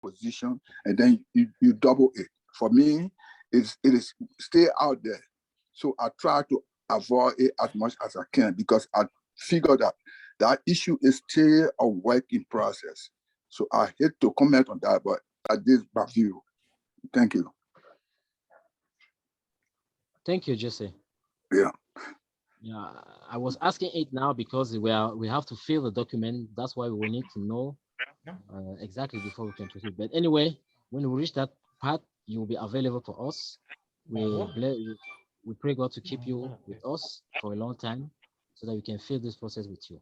position, and then you double it. For me, it is stay out there. So I try to avoid it as much as I can because I figure that issue is still a work in process. So I hate to comment on that, but this is my view. Thank you. Thank you, Jesse. Yeah. Yeah, I was asking it now because we have to fill the document. That's why we need to know exactly before we can proceed. But anyway, when we reach that part, you will be available for us. We pray God to keep you with us for a long time so that we can fill this process with you.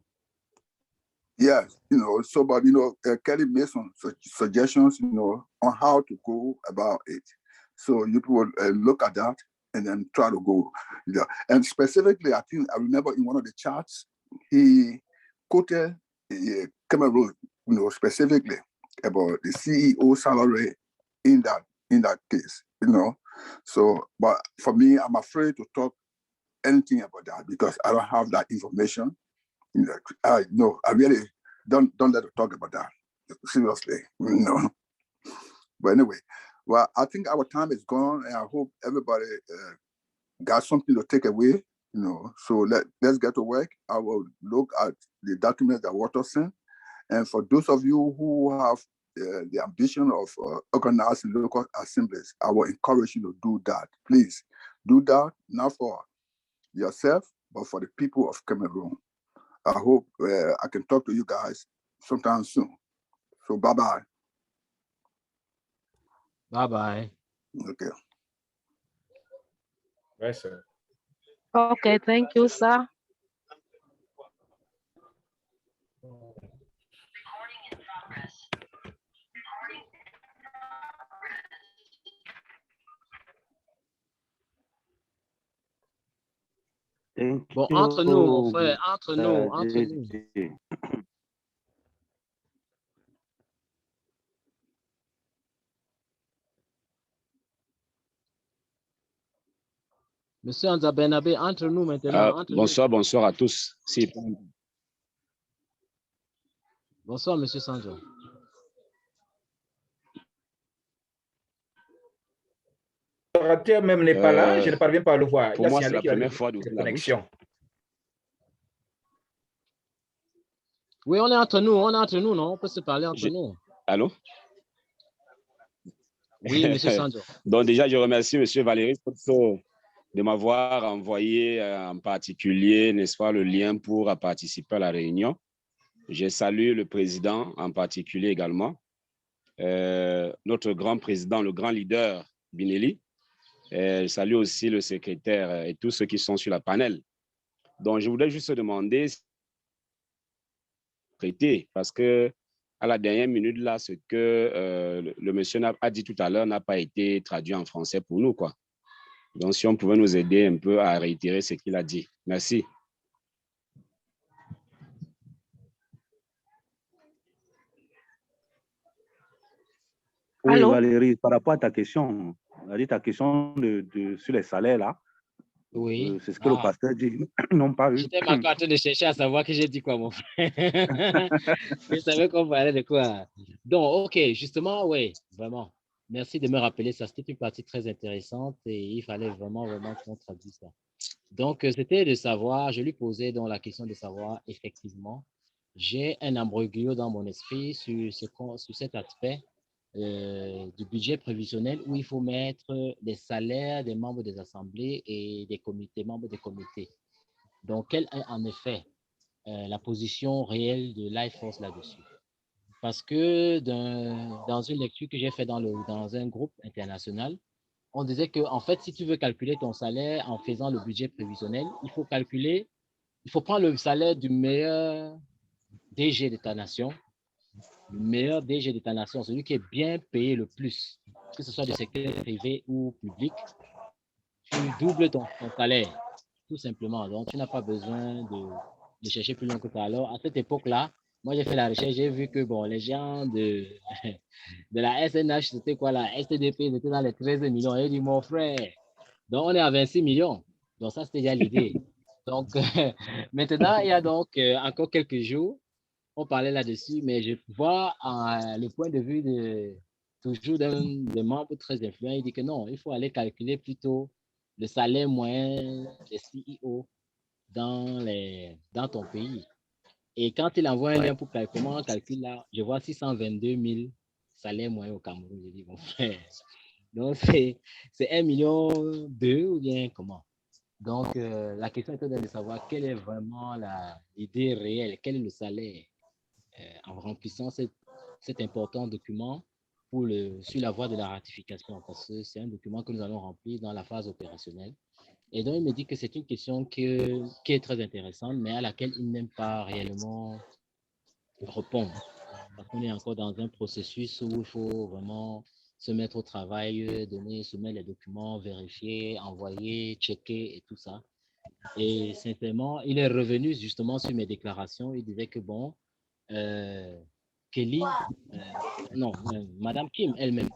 Yes, so, but, Kelly made some suggestions, on how to go about it. So you will look at that and then try to go. Yeah. And specifically, I think I remember in one of the charts, he quoted Cameroon, specifically about the CEO salary in that case, So, but for me, I'm afraid to talk anything about that because I don't have that information. I really don't let us talk about that seriously. But anyway, well, I think our time is gone, and I hope everybody got something to take away. So let's get to work. I will look at the documents that Walter sent, and for those of you who have the ambition of organizing local assemblies, I will encourage you to do that. Please do that, not for yourself, but for the people of Cameroon. I hope I can talk to you guys sometime soon. So bye-bye. Bye-bye. Okay. Right, sir. Okay, thank you, sir. Bon, entre nous, mon frère, entre nous. Monsieur Anza Benabé, entre nous maintenant. Bonsoir à tous. Bonsoir, Monsieur Sanjo. L'orateur même n'est pas là, je ne parviens pas à le voir. Pour moi, c'est la première fois de connexion. Oui, on est entre nous, non? On peut se parler entre nous. Allô? Oui, Monsieur Sanjo. Donc déjà, je remercie Monsieur Valéry de m'avoir envoyé en particulier, n'est-ce pas, le lien pour participer à la réunion. Je salue le président en particulier également, notre grand président, le grand leader Binelli. Je salue aussi le secrétaire et tous ceux qui sont sur la panel. Donc, je voudrais juste demander parce que à la dernière minute, là, ce que le monsieur a dit tout à l'heure n'a pas été traduit en français pour nous, quoi. Donc, si on pouvait nous aider un peu à réitérer ce qu'il a dit. Merci. Oui, Allô? Valérie, par rapport à ta question, sur les salaires, là, oui. C'est ce que le pasteur dit. Ils n'ont pas eu. J'étais en train de chercher à savoir que j'ai dit quoi, mon frère. Je savais qu'on parlait de quoi. Donc, OK, justement, oui, vraiment. Merci de me rappeler ça. C'était une partie très intéressante et il fallait vraiment qu'on traduise ça. Donc, c'était de savoir, je lui posais donc la question de savoir, effectivement, j'ai un imbroglio dans mon esprit sur cet aspect du budget prévisionnel où il faut mettre les salaires des membres des assemblées et des comités, membres des comités. Donc, quelle est en effet la position réelle de LifeForce là-dessus? Parce que dans une lecture que j'ai faite dans un groupe international, on disait que, en fait, si tu veux calculer ton salaire en faisant le budget prévisionnel, il faut prendre le salaire du meilleur DG de ta nation, le meilleur DG de ta nation, celui qui est bien payé le plus, que ce soit du secteur privé ou public, tu doubles ton salaire, tout simplement. Donc, tu n'as pas besoin de chercher plus loin que ça. Alors, à cette époque-là, moi, j'ai fait la recherche, j'ai vu que, bon, les gens de la SNH, c'était quoi, la STDP, ils étaient dans les 13 millions. J'ai dit, mon frère, donc on est à 26 millions. Donc, ça, c'était déjà l'idée. Donc, maintenant, il y a donc encore quelques jours, on parlait là-dessus, mais je vois le point de vue toujours d'un des membres très influents, il dit que non, il faut aller calculer plutôt le salaire moyen des CEO dans ton pays. Et quand il envoie un lien pour calculer, comment on calcule là, je vois 622 000 salaires moyens au Cameroun. Je dis, mon frère, donc c'est 1,2 million ou bien comment? Donc, la question est de savoir quelle est vraiment l'idée réelle, quel est le salaire en remplissant cet important document sur la voie de la ratification, parce que c'est un document que nous allons remplir dans la phase opérationnelle. Et donc, il me dit que c'est une question qui est très intéressante, mais à laquelle il n'aime pas réellement répondre. Parce qu'on est encore dans un processus où il faut vraiment se mettre au travail, soumettre les documents, vérifier, envoyer, checker et tout ça. Et sincèrement, il est revenu justement sur mes déclarations. Il disait que bon, Kelly, non, Madame Kim elle-même,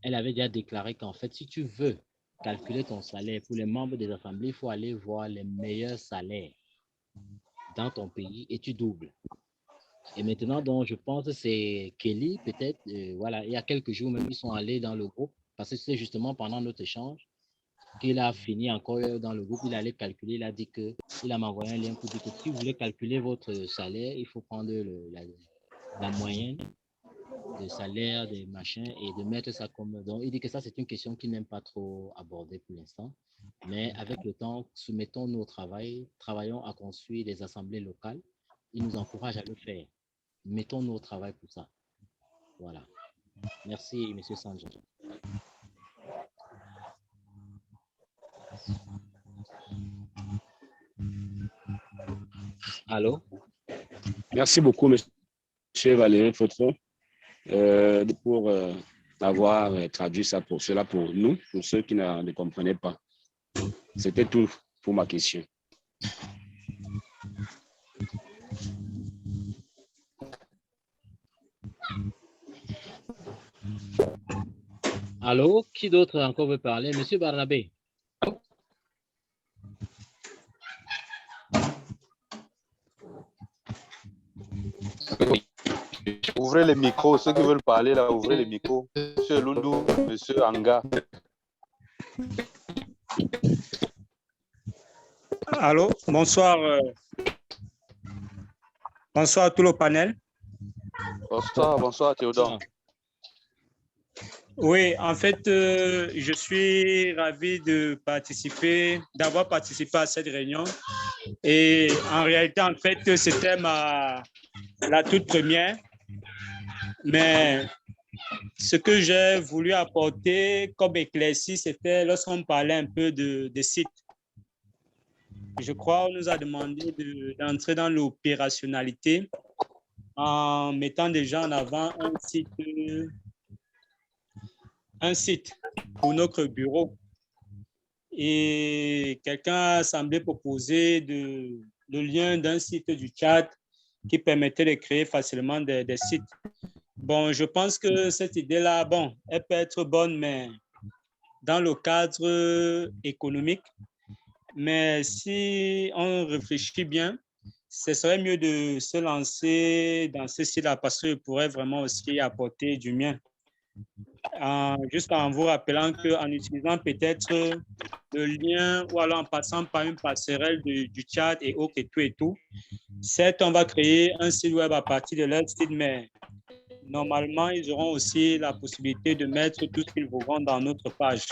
elle avait déjà déclaré qu'en fait, si tu veux calculer ton salaire pour les membres des assemblées, il faut aller voir les meilleurs salaires dans ton pays et tu doubles. Et maintenant, donc, je pense que c'est Kelly, peut-être, voilà, il y a quelques jours même, ils sont allés dans le groupe, parce que c'est justement pendant notre échange qu'il a fini encore dans le groupe, il allait calculer, il a dit que, il a m'envoyé un lien pour dire que si vous voulez calculer votre salaire, il faut prendre la moyenne de salaire, des machins, et de mettre ça comme... Donc, il dit que ça, c'est une question qu'il n'aime pas trop aborder pour l'instant. Mais avec le temps, soumettons-nous au travail, travaillons à construire des assemblées locales. Il nous encourage à le faire. Mettons-nous au travail pour ça. Voilà. Merci, M. Sanjo. Allô? Merci beaucoup, monsieur Valérie Fotso, pour avoir traduit ça pour cela pour nous, pour ceux qui ne comprenaient pas. C'était tout pour ma question. Allô? Qui d'autre encore veut parler? Monsieur Barnabé. Ouvrez les micros, ceux qui veulent parler là, ouvrez les micros. Monsieur Lundu, monsieur Anga. Allô, bonsoir. Bonsoir à tout le panel. Bonsoir Théodore. Oui, en fait, je suis ravi de participer, d'avoir participé à cette réunion. Et en réalité, en fait, c'était la toute première. Mais ce que j'ai voulu apporter comme éclaircie, c'était lorsqu'on parlait un peu de sites. Je crois qu'on nous a demandé d'entrer dans l'opérationnalité en mettant déjà en avant un site pour notre bureau. Et quelqu'un a semblé proposer le lien d'un site du Tchad qui permettait de créer facilement des sites. Bon, je pense que cette idée-là, bon, elle peut être bonne, mais dans le cadre économique. Mais si on réfléchit bien, ce serait mieux de se lancer dans ce site-là parce qu'il pourrait vraiment aussi apporter du mien. Juste en vous rappelant qu'en utilisant peut-être le lien ou alors en passant par une passerelle du Tchad et autres et tout, certes, on va créer un site web à partir de leur site, mais normalement, ils auront aussi la possibilité de mettre tout ce qu'ils voudront dans notre page,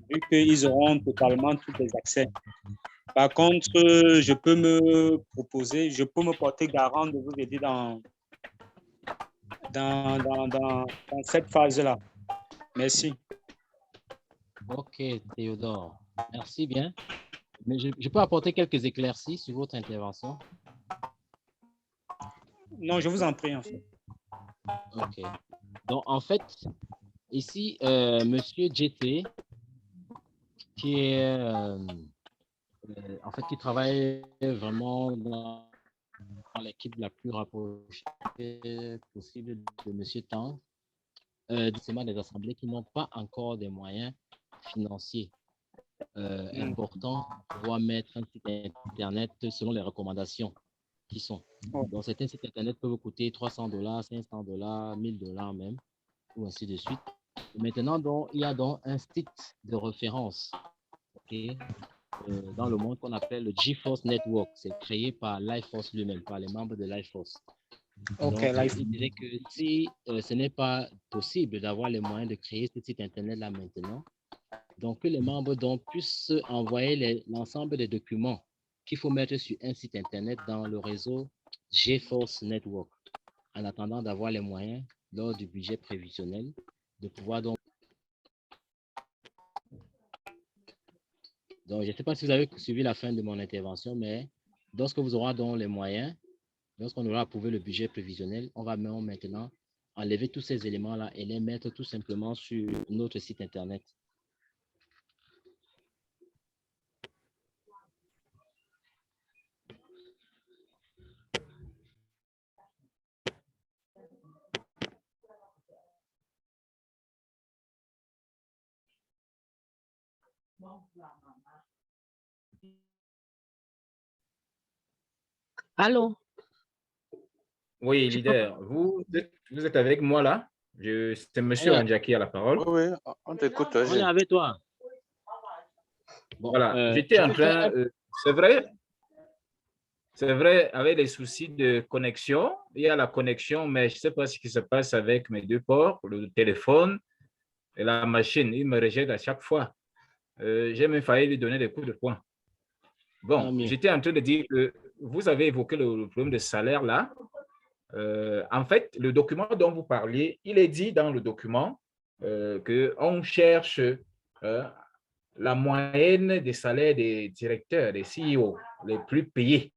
vu qu'ils auront totalement tous les accès. Par contre, je peux me porter garant de vous aider dans cette phase-là. Merci. Ok, Théodore. Merci bien. Mais je peux apporter quelques éclaircies sur votre intervention? Non, je vous en prie, en fait. Ok. Donc, en fait, ici, Monsieur JT, qui est, en fait, qui travaille vraiment dans l'équipe la plus rapprochée possible de Monsieur Tang, justement des assemblées qui n'ont pas encore des moyens financiers importants pour pouvoir mettre un site Internet selon les recommandations qui sont. Donc, certains sites Internet peuvent coûter $300, $500, $1,000 même. ou ainsi de suite. Et maintenant, donc, il y a donc un site de référence dans le monde qu'on appelle le GeForce Network. C'est créé par LifeForce lui-même, par les membres de LifeForce. Ok, Donc, il dirait que si ce n'est pas possible d'avoir les moyens de créer ce site Internet-là maintenant, donc que les membres donc, puissent envoyer l'ensemble des documents qu'il faut mettre sur un site Internet dans le réseau GeForce Network, en attendant d'avoir les moyens, lors du budget prévisionnel, de pouvoir donc... Donc, je ne sais pas si vous avez suivi la fin de mon intervention, mais lorsque vous aurez donc les moyens, lorsqu'on aura approuvé le budget prévisionnel, on va maintenant enlever tous ces éléments-là et les mettre tout simplement sur notre site Internet. Allô? Oui, leader, vous êtes avec moi là? C'est M. Anja qui a la parole. Oui, on t'écoute. On est avec toi. Bon, voilà, j'étais en train, c'est vrai, avec les soucis de connexion, il y a la connexion, mais je ne sais pas ce qui se passe avec mes deux ports, le téléphone et la machine. Il me rejette à chaque fois. J'ai même failli lui donner des coups de poing. Bon, j'étais en train de dire que vous avez évoqué le problème de salaire là. En fait, le document dont vous parliez, il est dit dans le document qu'on cherche la moyenne des salaires des directeurs, des CEO, les plus payés.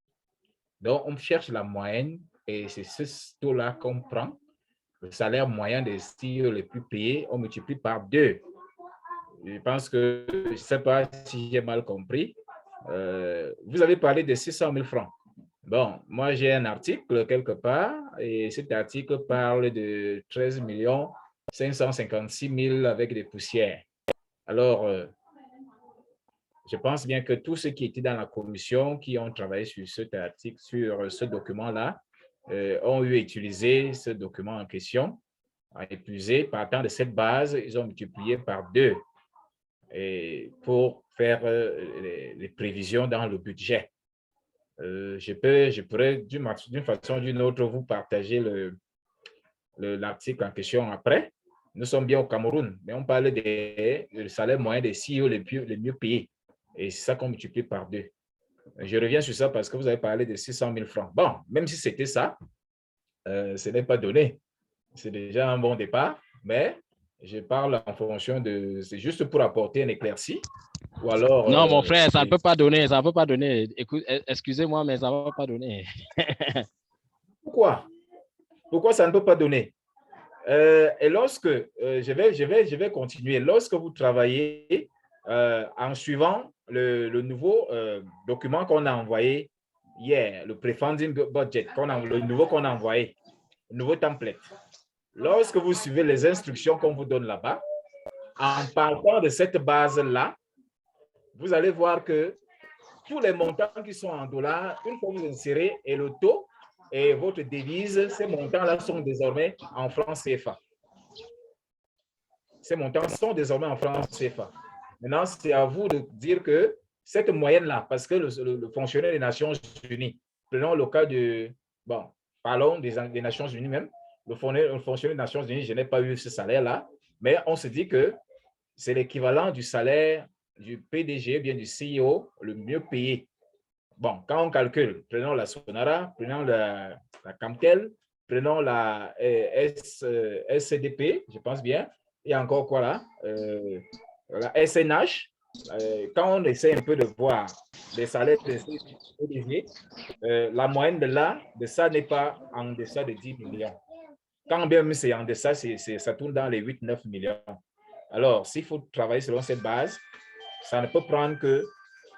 Donc, on cherche la moyenne et c'est ce taux-là qu'on prend. Le salaire moyen des CEO les plus payés, on multiplie par 2. Je pense que, je ne sais pas si j'ai mal compris. Vous avez parlé de 600 000 francs. Bon, moi, j'ai un article quelque part et cet article parle de 13 556 000 avec des poussières. Alors, je pense bien que tous ceux qui étaient dans la commission, qui ont travaillé sur cet article, sur ce document-là, ont eu à utiliser ce document en question, à épuiser. Partant de cette base, ils ont multiplié par 2 et pour faire les prévisions dans le budget. Je pourrais, d'une façon ou d'une autre, vous partager l'article en question après. Nous sommes bien au Cameroun, mais on parle du salaire moyen des CEO les mieux payés. Et c'est ça qu'on multiplie par 2. Je reviens sur ça parce que vous avez parlé de 600 000 francs. Bon, même si c'était ça, ce n'est pas donné. C'est déjà un bon départ, mais je parle en fonction de... C'est juste pour apporter un éclairci. Ou alors, non, mon frère, ça ne peut pas donner, ça ne peut pas donner. Écoute, excusez-moi, mais ça ne va pas donner. Pourquoi? Pourquoi ça ne peut pas donner? Et lorsque, je vais continuer, lorsque vous travaillez en suivant le nouveau document qu'on a envoyé hier, le pre-funding budget, le nouveau qu'on a envoyé, le nouveau template, lorsque vous suivez les instructions qu'on vous donne là-bas, en partant de cette base-là, vous allez voir que tous les montants qui sont en dollars, une fois que vous insérez et le taux et votre devise, ces montants-là sont désormais en francs CFA. Ces montants sont désormais en francs CFA. Maintenant, c'est à vous de dire que cette moyenne-là, parce que le fonctionnaire des Nations Unies, prenons le cas de, bon, parlons des Nations Unies même, le fonctionnaire des Nations Unies, je n'ai pas eu ce salaire-là, mais on se dit que c'est l'équivalent du salaire du PDG, bien du CEO, le mieux payé. Bon, quand on calcule, prenons la Sonara, prenons la Camtel, prenons la SCDP, je pense bien, et encore quoi là, la SNH, quand on essaie un peu de voir les salaires de PDG, la moyenne de ça n'est pas en deçà de 10 millions. Quand bien c'est en deçà, ça tourne dans les 8-9 millions. Alors, s'il faut travailler selon cette base, ça ne peut prendre que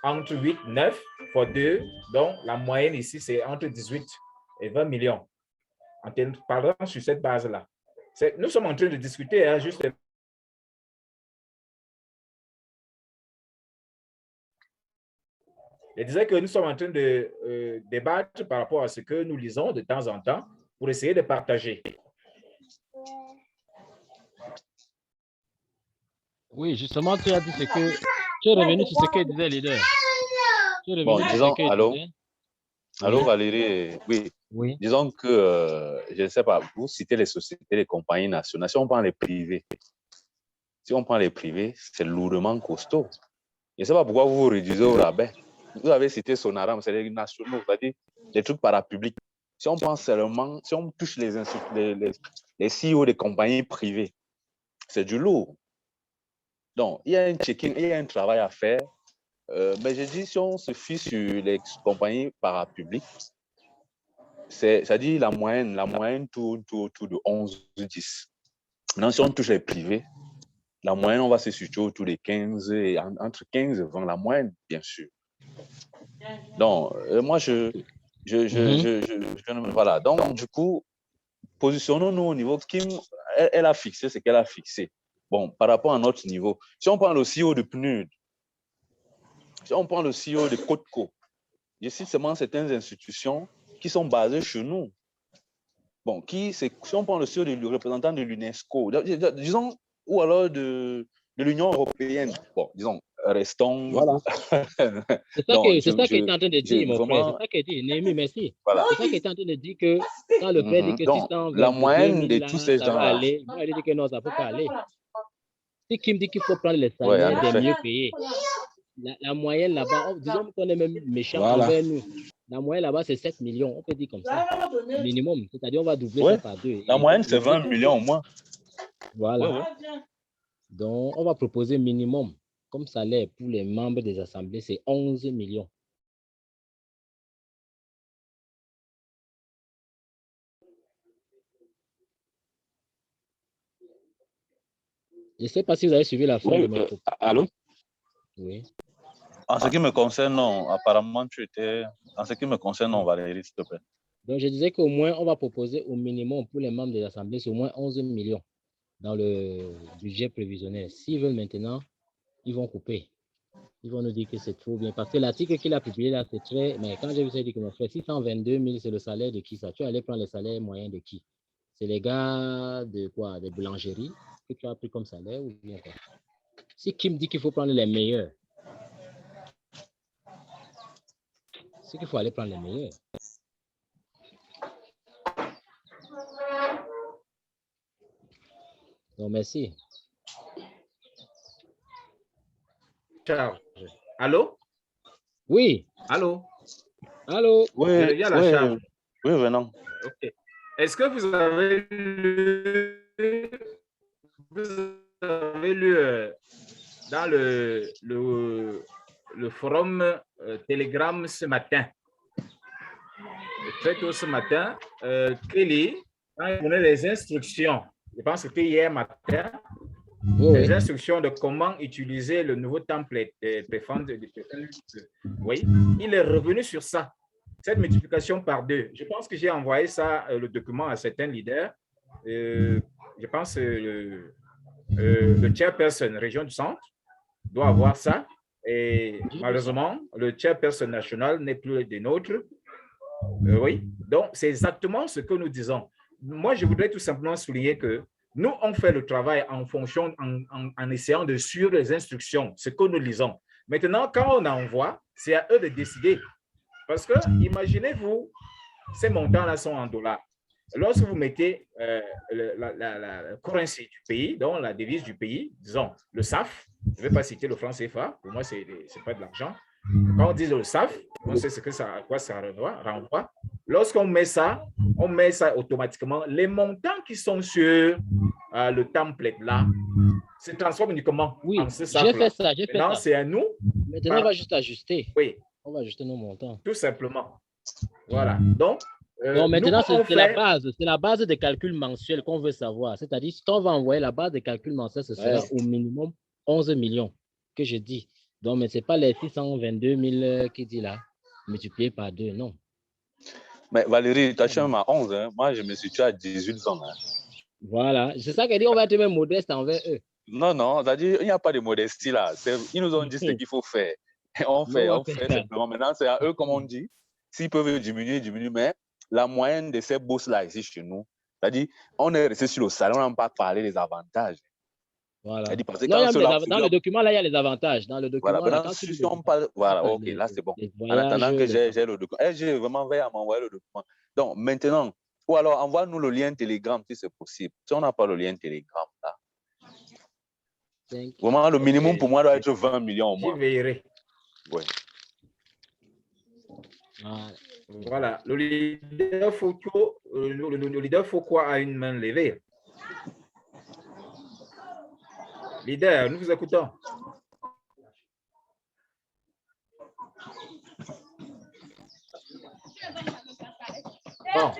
entre 8, 9 fois 2, donc la moyenne ici, c'est entre 18 et 20 millions. En parlant sur cette base-là. Nous sommes en train de discuter, hein, juste. Je disais que nous sommes en train de débattre par rapport à ce que nous lisons de temps en temps pour essayer de partager. Oui, justement, tu as dit ce que... Tu es revenu sur ce que disait le leader. Tu es Bon, revenu sur ce disons, que allô, disait. allô Oui, Valérie, oui, oui. disons que, je ne sais pas, vous citez les sociétés, les compagnies nationales, si on prend les privés, c'est lourdement costaud. Je ne sais pas pourquoi vous vous réduisez au rabais. Vous avez cité Sonaram, c'est les nationaux, c'est-à-dire les trucs parapublics. Si on prend seulement, si on touche les CEO des compagnies privées, c'est du lourd. Donc, il y a un checking, il y a un travail à faire. Mais je dis, si on se fie sur les compagnies parapubliques, c'est-à-dire la moyenne tourne autour de 11-10. Maintenant, si on touche les privés, la moyenne, on va se situer autour de 15 et entre 15 et 20, la moyenne, bien sûr. Donc, moi, voilà. Donc, du coup, positionnons-nous au niveau. Kim, elle a fixé ce qu'elle a fixé. Bon, par rapport à notre niveau, si on prend le CEO de PNUD, si on prend le CEO de CODECO, je cite seulement certaines institutions qui sont basées chez nous. Bon, si on prend le CEO du représentant de l'UNESCO, disons, ou alors de l'Union européenne, bon, disons, restons. Voilà. C'est ça que tu étais en train de dire, mon frère. vraiment, C'est ça qu'il dit. Némi, merci. voilà. C'est ça qu'il était en train de dire que quand le père dit que Donc, la 622 moyenne 000 de là, tous ces ça va gens-là, aller. Moi, il dit que non, ça ne peut pas aller. Si Kim dit qu'il faut prendre les ouais, salaires en des effet. mieux payés, la moyenne là-bas, disons qu'on est même méchant Voilà. envers nous. La moyenne là-bas, c'est 7 millions. On peut dire comme ça. Minimum. C'est-à-dire on va doubler Ouais. ça par 2. La moyenne, c'est 20 millions au moins. Voilà. Ouais, ouais. Donc, on va proposer minimum comme salaire pour les membres des assemblées, c'est 11 millions. Je ne sais pas si vous avez suivi la fin de mon propos. Allô? Oui. En ce qui me concerne, non. Apparemment, tu étais. En ce qui me concerne, non, Valérie, s'il te plaît. Donc, je disais qu'au moins, on va proposer au minimum pour les membres des assemblées, c'est au moins 11 millions dans le budget prévisionnel. S'ils veulent maintenant, ils vont couper. Ils vont nous dire que c'est trop bien. Parce que l'article qu'il a publié là, c'est très. Mais quand j'ai vu ça, j'ai dit que mon frère, 622 000, c'est le salaire de qui ça? Tu allais prendre le salaire moyen de qui? C'est les gars de quoi? Des boulangeries que tu as pris comme salaire ou bien quoi? Si Kim dit qu'il faut prendre les meilleurs, c'est qu'il faut aller prendre les meilleurs. Donc, merci. Charge. Allô? Oui. Allô? Allô? Oui, Il y a la charge. Oui, venons. OK. Est-ce que vous avez lu dans le forum Telegram ce matin, très tôt ce matin, Kelly a donné les instructions, je pense que c'était hier matin, les instructions de comment utiliser le nouveau template de oui, il est revenu sur ça, cette multiplication par 2. Je pense que j'ai envoyé ça, le document à certains leaders. Je pense que le chairperson région du centre doit avoir ça. Et malheureusement, le chairperson national n'est plus des nôtres. Oui, donc c'est exactement ce que nous disons. Moi, je voudrais tout simplement souligner que nous, on fait le travail en fonction, en essayant de suivre les instructions, ce que nous lisons. Maintenant, quand on envoie, c'est à eux de décider. Parce que, imaginez-vous, ces montants-là sont en dollars. Lorsque vous mettez la currency du pays, donc la devise du pays, disons le SAF, je ne vais pas citer le franc CFA, pour moi, ce n'est pas de l'argent. Quand on dit le SAF, on sait à quoi ça renvoie. Lorsqu'on met ça automatiquement. Les montants qui sont sur le template là se transforment uniquement en ce SAF. J'ai fait ça. Maintenant, c'est à nous. Maintenant, on va juste ajuster. Oui. On va ajuster nos montants. Tout simplement. Voilà. Donc, bon, maintenant, c'est la base des calculs mensuels qu'on veut savoir. C'est-à-dire, si on va envoyer la base des calculs mensuels, ce sera au minimum 11 millions que je dis. Donc, mais ce n'est pas les 622 000 qui dit là, multiplié par 2, non. Mais Valérie, tu as même à 11. Hein? Moi, je me situe à 18 ans. Hein? Voilà. C'est ça qu'elle dit, on va être même modeste envers eux. Non, c'est-à-dire, il n'y a pas de modestie là. Ils nous ont dit ce qu'il faut faire. On fait simplement. Maintenant, c'est à eux, comme on dit. S'ils peuvent diminuer. Mais la moyenne de ces bourses-là ici chez nous, c'est-à-dire, on est resté sur le salaire, on n'a pas parlé des avantages. Voilà. Elle dit parce que Non, il y quand a cela dans figure, le document, là, il y a les avantages. Dans le voilà, document, là, maintenant, quand tu si le on parle, voilà, ok, les, là c'est bon. les En voyages, attendant que les... j'ai le document, j'ai vraiment veillé à m'envoyer le document. Donc maintenant, ou alors envoie-nous le lien Telegram si c'est possible. Si on n'a pas le lien Telegram, là, vraiment le minimum pour moi doit être 20 millions au J'y moins. veillerai. Ouais. Voilà, le leader Foucault, le leader Foucault a une main levée. Leader, nous vous écoutons. Bon.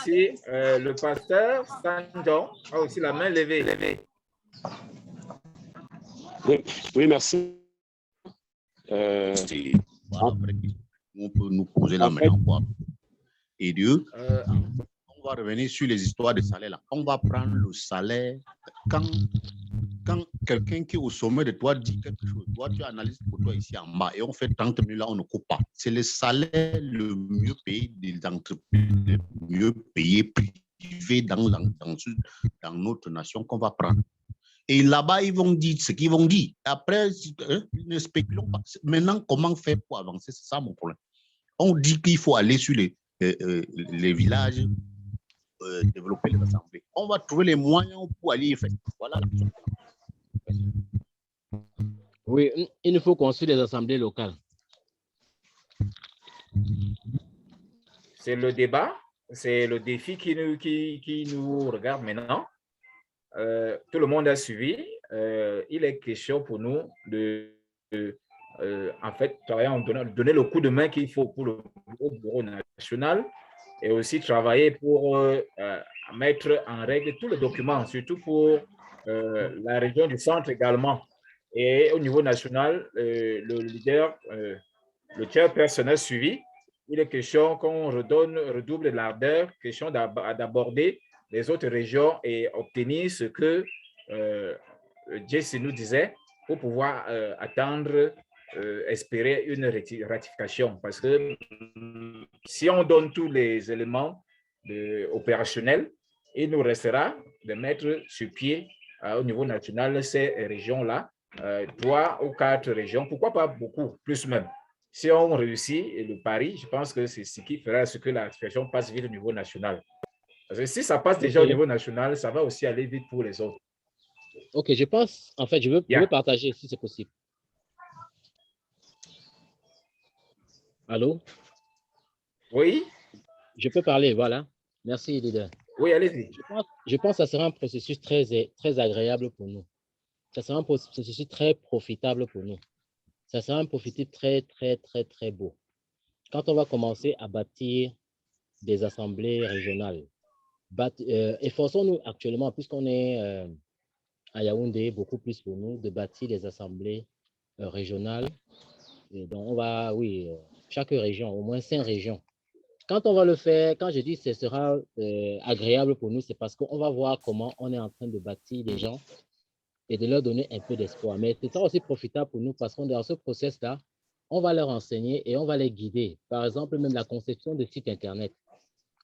Si le pasteur Sanjon a aussi la main levée. Oui, merci. On peut nous poser là maintenant quoi. Et Dieu, on va revenir sur les histoires de salaire là. On va prendre le salaire quand quelqu'un qui est au sommet de toi dit quelque chose. Toi, tu analyses pour toi ici en bas et on fait 30 000 là, on ne coupe pas. C'est le salaire le mieux payé des entreprises, le mieux payé privé dans notre nation qu'on va prendre. Et là-bas, ils vont dire ce qu'ils vont dire. Après, ne spéculons pas. Maintenant, comment faire pour avancer? C'est ça mon problème. On dit qu'il faut aller sur les villages, développer les assemblées. On va trouver les moyens pour aller y faire. Voilà la question. Oui, il nous faut construire des assemblées locales. C'est le débat, c'est le défi qui nous regarde maintenant. Tout le monde a suivi. Il est question pour nous de en fait, donner le coup de main qu'il faut pour le bureau national et aussi travailler pour mettre en règle tous les documents, surtout pour la région du centre également. Et au niveau national, le leader, le chairperson a suivi. Il est question qu'on redouble l'ardeur, question d'aborder les autres régions et obtenir ce que Jesse nous disait pour pouvoir attendre, espérer une ratification. Parce que si on donne tous les éléments opérationnels, il nous restera de mettre sur pied au niveau national ces régions-là, 3 ou 4 régions, pourquoi pas beaucoup, plus même. Si on réussit le pari, je pense que c'est ce qui fera ce que la ratification passe vite au niveau national. Parce que si ça passe déjà au niveau national, ça va aussi aller vite pour les autres. Ok, je pense, en fait, je veux partager si c'est possible. Allô? Oui? Je peux parler, voilà. Merci, leader. Oui, allez-y. Je pense que ça sera un processus très agréable pour nous. Ça sera un processus très profitable pour nous. Ça sera un processus très beau. Quand on va commencer à bâtir des assemblées régionales, efforçons-nous actuellement, puisqu'on est à Yaoundé, beaucoup plus pour nous, de bâtir des assemblées régionales. Et donc, on va, chaque région, au moins 5 régions. Quand on va le faire, quand je dis que ce sera agréable pour nous, c'est parce qu'on va voir comment on est en train de bâtir des gens et de leur donner un peu d'espoir. Mais c'est aussi profitable pour nous parce qu'on dans ce process-là, on va leur enseigner et on va les guider. Par exemple, même la conception de sites Internet,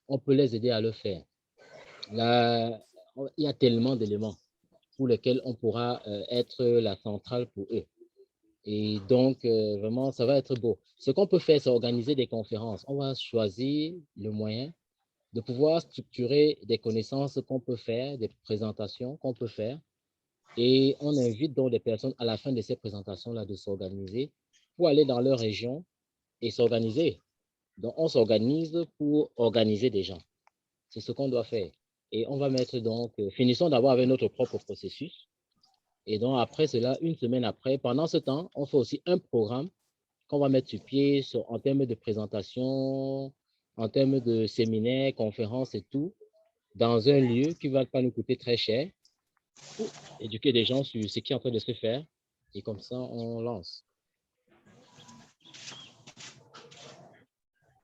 on peut les aider à le faire. Là, il y a tellement d'éléments pour lesquels on pourra être la centrale pour eux. Et donc, vraiment, ça va être beau. Ce qu'on peut faire, c'est organiser des conférences. On va choisir le moyen de pouvoir structurer des connaissances qu'on peut faire, des présentations qu'on peut faire. Et on invite donc des personnes à la fin de ces présentations-là de s'organiser pour aller dans leur région et s'organiser. Donc, on s'organise pour organiser des gens. C'est ce qu'on doit faire. Et on va mettre donc, finissons d'abord avec notre propre processus. Et donc, après cela, une semaine après, pendant ce temps, on fait aussi un programme qu'on va mettre sur pied en termes de présentation, en termes de séminaires, conférences et tout, dans un lieu qui ne va pas nous coûter très cher, pour éduquer des gens sur ce qui est en train de se faire. Et comme ça, on lance.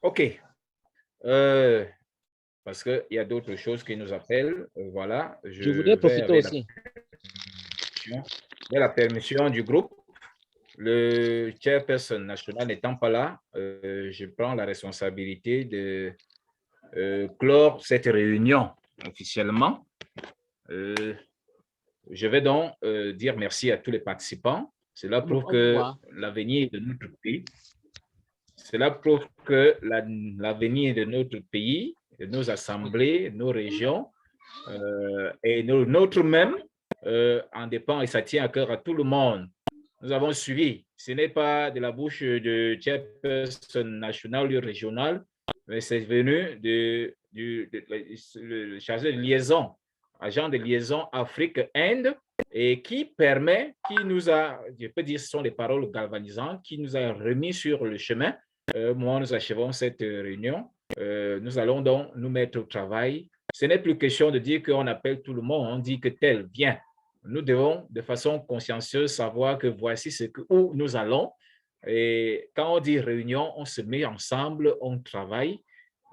OK. Parce qu'il y a d'autres choses qui nous appellent. Voilà. Je voudrais profiter aussi. Il y a la permission du groupe. Le chairperson national n'étant pas là, je prends la responsabilité de clore cette réunion officiellement. je vais donc dire merci à tous les participants. Cela prouve que l'avenir de notre pays, de notre pays, de nos assemblées, nos régions et notre même en dépend et ça tient à cœur à tout le monde. Nous avons suivi. Ce n'est pas de la bouche de chairperson national ou régional, mais c'est venu le chargé de liaison, agent de liaison Afrique-Inde, et qui nous a, je peux dire, ce sont les paroles galvanisantes, qui nous a remis sur le chemin. Moi, nous achevons cette réunion. Nous allons donc nous mettre au travail. Ce n'est plus question de dire qu'on appelle tout le monde, on dit que tel vient. Nous devons, de façon consciencieuse, savoir que voici où nous allons. Et quand on dit réunion, on se met ensemble, on travaille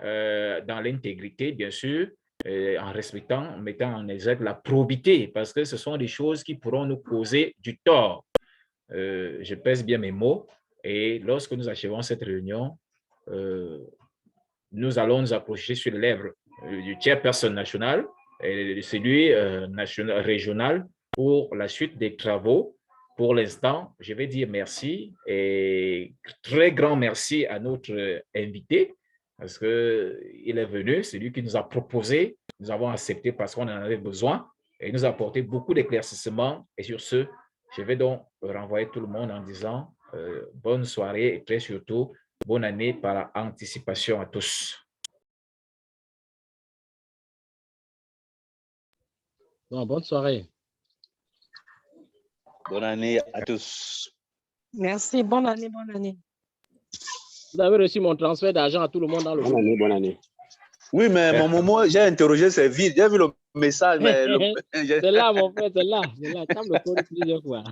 dans l'intégrité, bien sûr, en respectant, en mettant en exergue la probité, parce que ce sont des choses qui pourront nous causer du tort. Je pèse bien mes mots. Et lorsque nous achevons cette réunion, nous allons nous approcher sur les lèvres du chairperson national et de celui régional pour la suite des travaux. Pour l'instant, je vais dire merci et très grand merci à notre invité parce qu'il est venu, c'est lui qui nous a proposé, nous avons accepté parce qu'on en avait besoin et il nous a apporté beaucoup d'éclaircissements. Et sur ce, je vais donc renvoyer tout le monde en disant bonne soirée et très surtout, bonne année par anticipation à tous. Bon, bonne soirée. Bonne année à tous. Merci, bonne année, bonne année. Vous avez reçu mon transfert d'argent à tout le monde dans le groupe. Bonne année. Oui, mais mon moment, j'ai interrogé, c'est vide. J'ai vu le message, mais... C'est là, mon frère, c'est là. Tu as me connu plusieurs fois.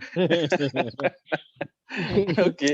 OK.